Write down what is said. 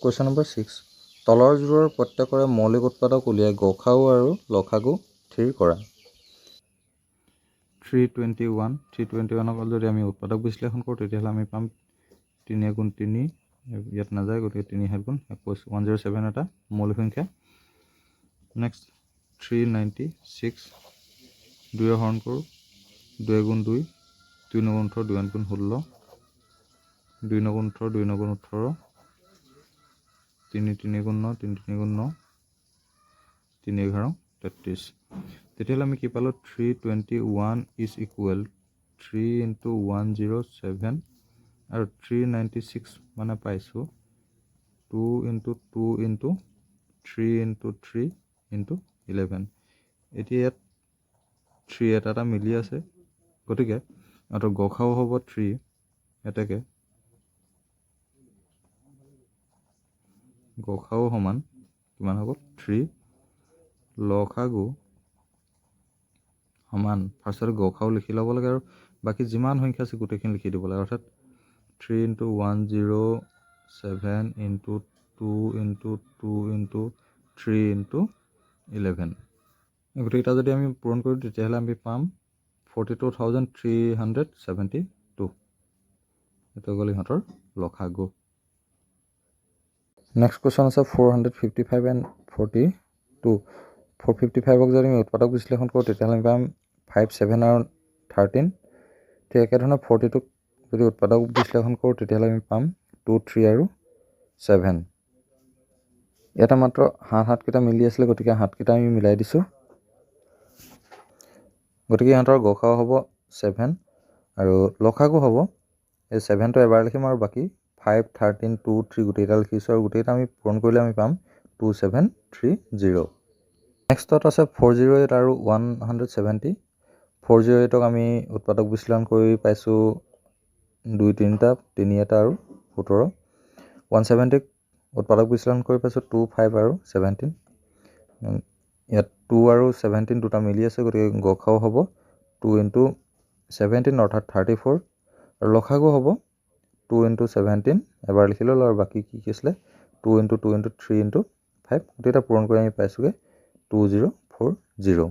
Question number 6. তলৰ জোৰৰ প্ৰত্যেকৰে মৌলিক উৎপাদক উলিয়াই গসাগু আৰু লসাগু স্থিৰ কৰা। 321 যদি আমি উৎপাদক বিশ্লেষণ কৰোঁ তেতিয়াহ'লে আমি পাম 3 গুণ 3 ইয়াত নাযায়, গতিকে 3 7 গুণ 21 107 এটা মৌলিক সংখ্যা। নেক্সট 396 2 হৰণ কৰোঁ 2 গুণ 2 2 গুণ 18 2 গুণ 16 2 গুণ 18 2 গুণ 18 3 3 গুণ 9 3 3 গুণ 9 3 11 33। তেতিয়াহ'লে আমি কি পালোঁ 321 ইজ ইকুৱেল 3 ইনটু 107 আৰু 396 মানে পাইছোঁ 2 ইনটু 2 ইনটু 3 ইনটু 3 ইনটু 11। এতিয়া ইয়াত 3 এটা মিলি আছে, গতিকে আৰু গসাগু হ'ব 3 এটাকে গসাগু সমান কিমান হ'ব 3 লসাগু সমান ফাৰ্ষ্টত গসাগু লিখি ল'ব লাগে আৰু বাকী যিমান সংখ্যা আছে গোটেইখিনি লিখি দিব লাগে, অৰ্থাৎ 3 into 107 into 2 into 2 into 3 into 11। গোটেইকেইটা যদি আমি পূৰণ কৰোঁ তেতিয়াহ'লে আমি পাম 42,372। এইটো গ'ল ইহঁতৰ লসাগু। নেক্সট কুৱেশ্যন আছে 455 এণ্ড 42। 455ক যদি আমি উৎপাদক বিশ্লেষণ কৰোঁ তেতিয়াহ'লে আমি পাম 5 7 আৰু 13। ঠিক একেধৰণে 42ক যদি উৎপাদক বিশ্লেষণ কৰোঁ তেতিয়াহ'লে আমি পাম 2 3 আৰু 7। ইয়াতে মাত্ৰ 7 মিলি আছিলে, গতিকে 7 আমি মিলাই দিছোঁ। গতিকে ইহঁতৰ গসাগু হ'ব 7 আৰু লসাগু হ'ব এই 7টো এবাৰ লিখিম আৰু বাকী 5 13 2 3 গোটেইকেইটা লিখিছোঁ আৰু গোটেইকেইটা আমি পূৰণ কৰিলে আমি পাম 2730। নেক্সটত আছে 408 আৰু 170। 408ক আমি উৎপাদক বিশ্লেষণ কৰি পাইছোঁ 2 3টা 3 এটা আৰু 17। 170ক উৎপাদক বিশ্লেষণ কৰি পাইছোঁ 2 5 আৰু 17। ইয়াত 2 আৰু 17 দুটা মিলি আছে, গতিকে গসাগু হ'ব 2 ইনটু 17 অৰ্থাৎ 34 আৰু লসাগু হ'ব 2 ইনটু 17 এবাৰ লিখি ল'লোঁ আৰু বাকী কি আছিলে 2 ইনটু 2 ইনটু 3 ইনটু 5 গোটেইটা পূৰণ কৰি আমি পাইছোঁগৈ 2040।